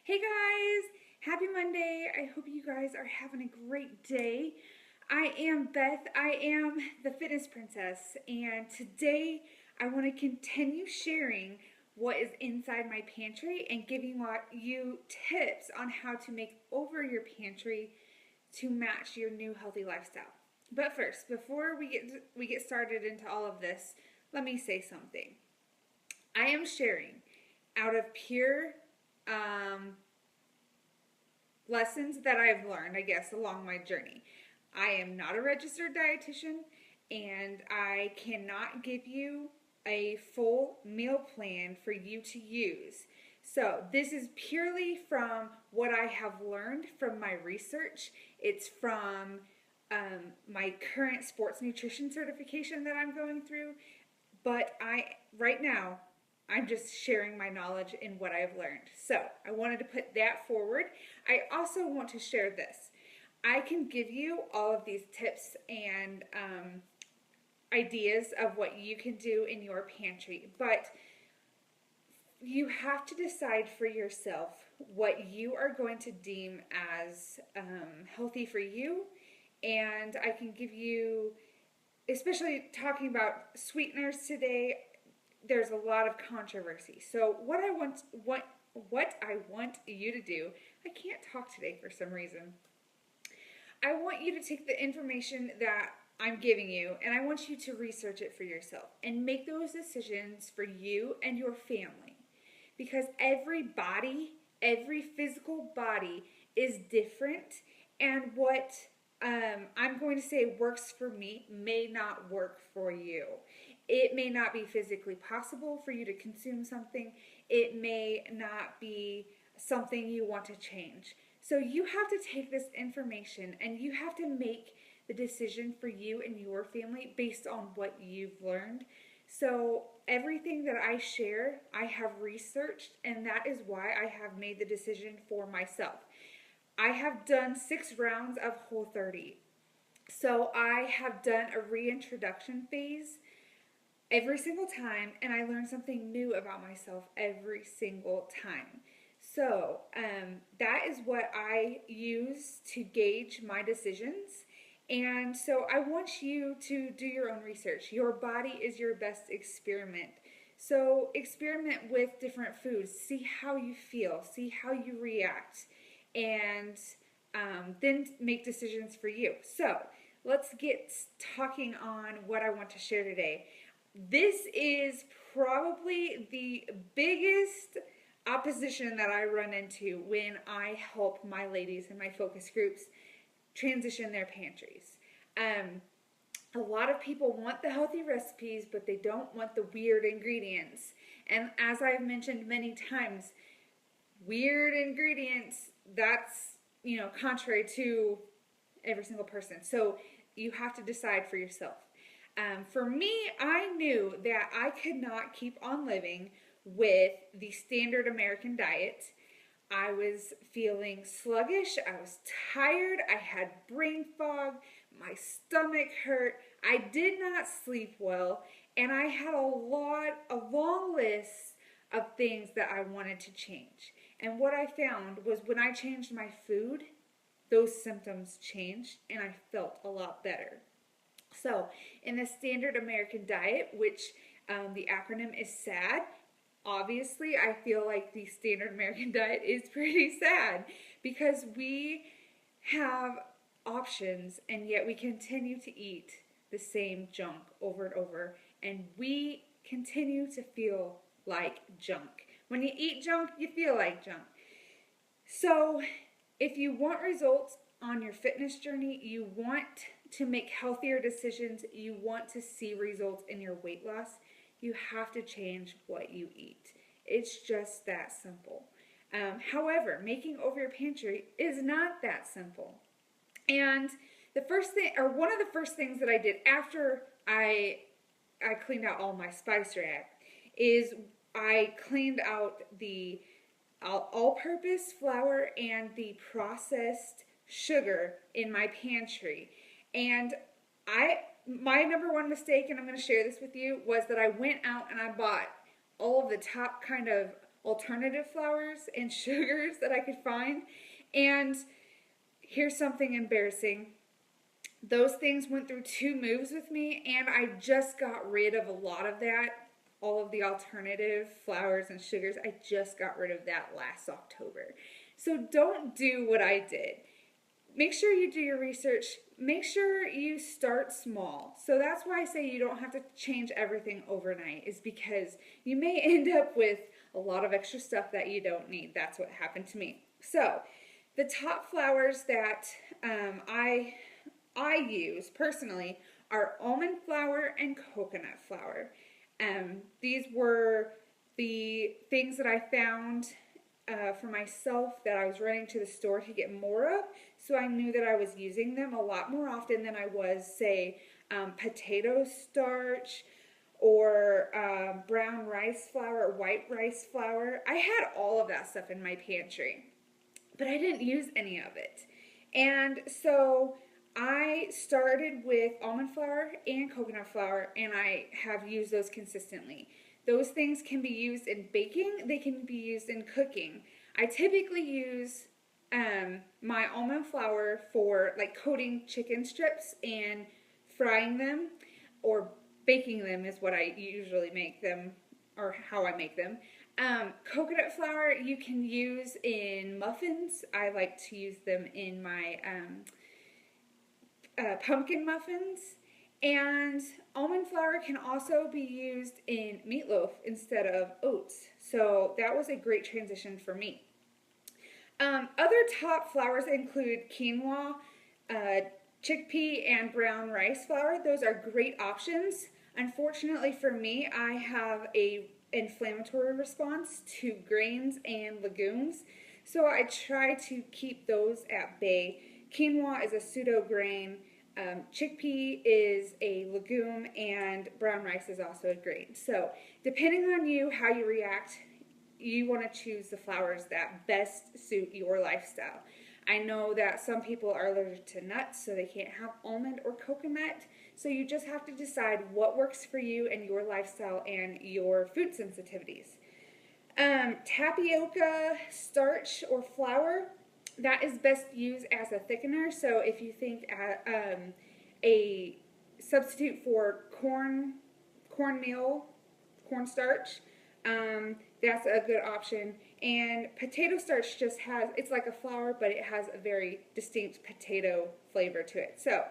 Hey guys, happy Monday. I hope you guys are having a great day. I am Beth, I am the fitness princess, and today I want to continue sharing what is inside my pantry and giving you tips on how to make over your pantry to match your new healthy lifestyle. But first, before we get started into all of this, let me say something. I am sharing out of pure um, lessons that I've learned, I guess, along my journey. I am not a registered dietitian, and I cannot give you a full meal plan for you to use. So, this is purely from what I have learned from my research. It's from my current sports nutrition certification that I'm going through. But right now, I'm just sharing my knowledge in what I've learned. So I wanted to put that forward. I also want to share this. I can give you all of these tips and ideas of what you can do in your pantry, but you have to decide for yourself what you are going to deem as healthy for you. And I can give you, especially talking about sweeteners today, there's a lot of controversy. So what I want you to do, I can't talk today for some reason. I want you to take the information that I'm giving you and I want you to research it for yourself and make those decisions for you and your family. Because every body, every physical body is different, and what I'm going to say works for me may not work for you. It may not be physically possible for you to consume something. It may not be something you want to change. So you have to take this information and you have to make the decision for you and your family based on what you've learned. So everything that I share, I have researched, and that is why I have made the decision for myself. I have done 6 rounds of Whole30. So I have done a reintroduction phase every single time, and I learn something new about myself every single time. So that is what I use to gauge my decisions. And so I want you to do your own research. Your body is your best experiment. So experiment with different foods. See how you feel. See how you react. And then make decisions for you. So let's get talking on what I want to share today. This is probably the biggest opposition that I run into when I help my ladies in my focus groups transition their pantries. A lot of people want the healthy recipes, but they don't want the weird ingredients. And as I've mentioned many times, weird ingredients, that's, contrary to every single person. So you have to decide for yourself. For me, I knew that I could not keep on living with the standard American diet. I was feeling sluggish, I was tired, I had brain fog, my stomach hurt, I did not sleep well, and I had a long list of things that I wanted to change. And what I found was when I changed my food, those symptoms changed and I felt a lot better. So, in the standard American diet, which the acronym is SAD, obviously I feel like the standard American diet is pretty sad because we have options and yet we continue to eat the same junk over and over, and we continue to feel like junk. When you eat junk, you feel like junk. So, if you want results on your fitness journey, you want to make healthier decisions, you want to see results in your weight loss, you have to change what you eat. It's just that simple. However, making over your pantry is not that simple. And one of the first things that I did after I cleaned out all my spice rack is I cleaned out the all-purpose flour and the processed sugar in my pantry. And my number one mistake, and I'm going to share this with you, was that I went out and I bought all of the top kind of alternative flours and sugars that I could find. And here's something embarrassing. Those things went through 2 moves with me, and I just got rid of a lot of that. All of the alternative flours and sugars, I just got rid of that last October. So don't do what I did. Make sure you do your research. Make sure you start small. So that's why I say you don't have to change everything overnight, is because you may end up with a lot of extra stuff that you don't need. That's what happened to me. So the top flours that I use personally are almond flour and coconut flour. These were the things that I found for myself that I was running to the store to get more of, so I knew that I was using them a lot more often than I was, say, potato starch or brown rice flour or white rice flour. I had all of that stuff in my pantry, but I didn't use any of it. And so I started with almond flour and coconut flour, and I have used those consistently. Those things can be used in baking. They can be used in cooking. I typically use my almond flour for like coating chicken strips and frying them, or baking them is what I usually make them, or how I make them. Coconut flour you can use in muffins. I like to use them in my pumpkin muffins. And almond flour can also be used in meatloaf instead of oats. So that was a great transition for me. Other top flours include quinoa, chickpea, and brown rice flour. Those are great options. Unfortunately for me, I have a inflammatory response to grains and legumes, so I try to keep those at bay. Quinoa is a pseudo grain. Chickpea is a legume, and brown rice is also a grain. So depending on you, how you react, you want to choose the flours that best suit your lifestyle. I know that some people are allergic to nuts, so they can't have almond or coconut. So you just have to decide what works for you and your lifestyle and your food sensitivities. Tapioca starch or flour, that is best used as a thickener. So if you think a substitute for cornmeal, cornstarch, that's a good option. And potato starch just has, it's like a flour, but it has a very distinct potato flavor to it. So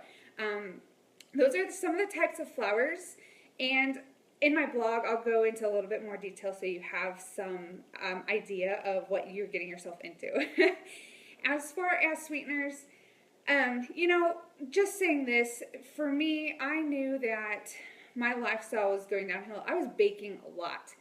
those are some of the types of flours. And in my blog, I'll go into a little bit more detail so you have some idea of what you're getting yourself into. As far as sweeteners, you know, just saying this, for me, I knew that my lifestyle was going downhill. I was baking a lot.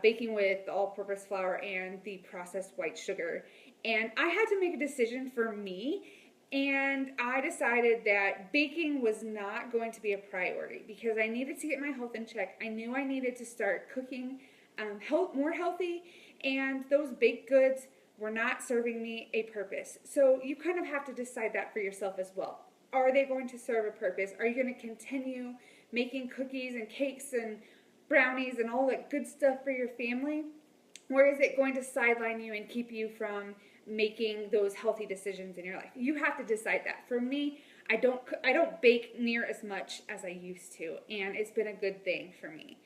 Baking with the all-purpose flour and the processed white sugar. And I had to make a decision for me, and I decided that baking was not going to be a priority because I needed to get my health in check. I knew I needed to start cooking more healthy, and those baked goods were not serving me a purpose. So you kind of have to decide that for yourself as well. Are they going to serve a purpose? Are you going to continue making cookies and cakes and brownies and all that good stuff for your family? Or is it going to sideline you and keep you from making those healthy decisions in your life? You have to decide that. For me, I don't bake near as much as I used to, and it's been a good thing for me.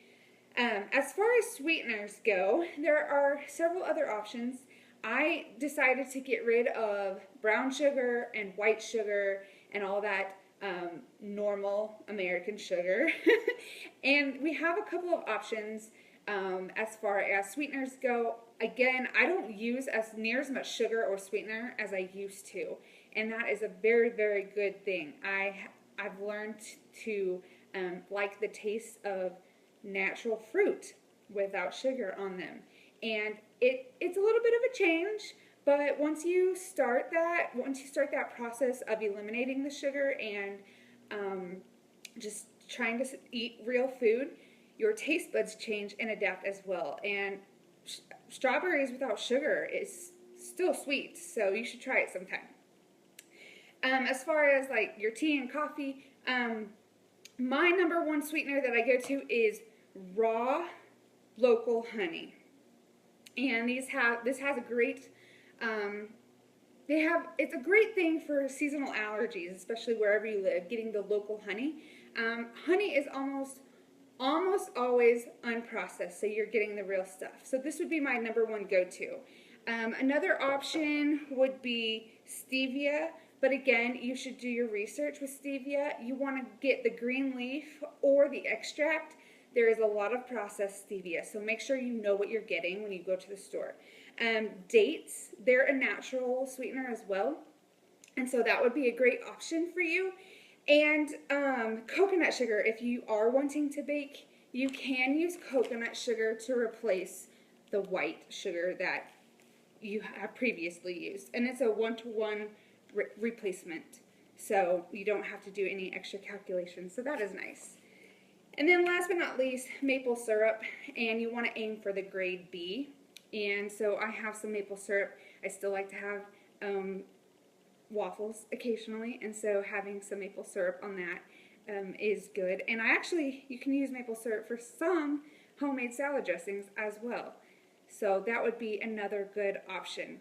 As far as sweeteners go, there are several other options. I decided to get rid of brown sugar and white sugar and all that normal American sugar. And we have a couple of options as far as sweeteners go. Again, I don't use near as much sugar or sweetener as I used to, and that is a very, very good thing. I've learned to like the taste of natural fruit without sugar on them, and it's a little bit of a change. But once you start that process of eliminating the sugar and just trying to eat real food, your taste buds change and adapt as well. And strawberries without sugar is still sweet, so you should try it sometime. As far as like your tea and coffee, my number one sweetener that I go to is raw local honey. And this has a great, it's a great thing for seasonal allergies, especially wherever you live, getting the local honey. Honey is almost always unprocessed, so you're getting the real stuff. So this would be my number one go-to. Another option would be stevia, but again, you should do your research with stevia. You want to get the green leaf or the extract. There is a lot of processed stevia, so make sure you know what you're getting when you go to the store. Dates, they're a natural sweetener as well, and so that would be a great option for you. And coconut sugar, if you are wanting to bake, you can use coconut sugar to replace the white sugar that you have previously used. And it's a 1-to-1 replacement, so you don't have to do any extra calculations, so that is nice. And then last but not least, maple syrup, and you want to aim for the grade B. And so I have some maple syrup. I still like to have waffles occasionally, and so having some maple syrup on that is good. And you can use maple syrup for some homemade salad dressings as well. So that would be another good option.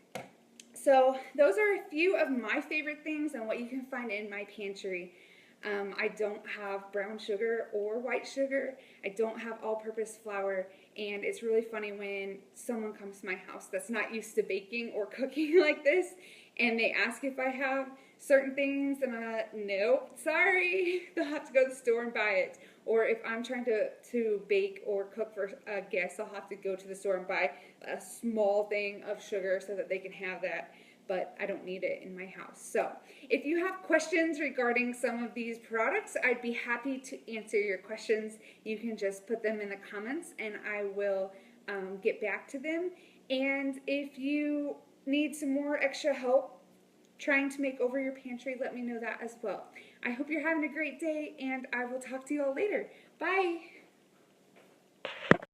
So those are a few of my favorite things and what you can find in my pantry. I don't have brown sugar or white sugar. I don't have all-purpose flour, and it's really funny when someone comes to my house that's not used to baking or cooking like this, and they ask if I have certain things, and I'm like, nope, sorry. They'll have to go to the store and buy it. Or if I'm trying to bake or cook for a guest, I'll have to go to the store and buy a small thing of sugar so that they can have that. But I don't need it in my house. So if you have questions regarding some of these products, I'd be happy to answer your questions. You can just put them in the comments and I will get back to them. And if you need some more extra help trying to make over your pantry, let me know that as well. I hope you're having a great day, and I will talk to you all later. Bye!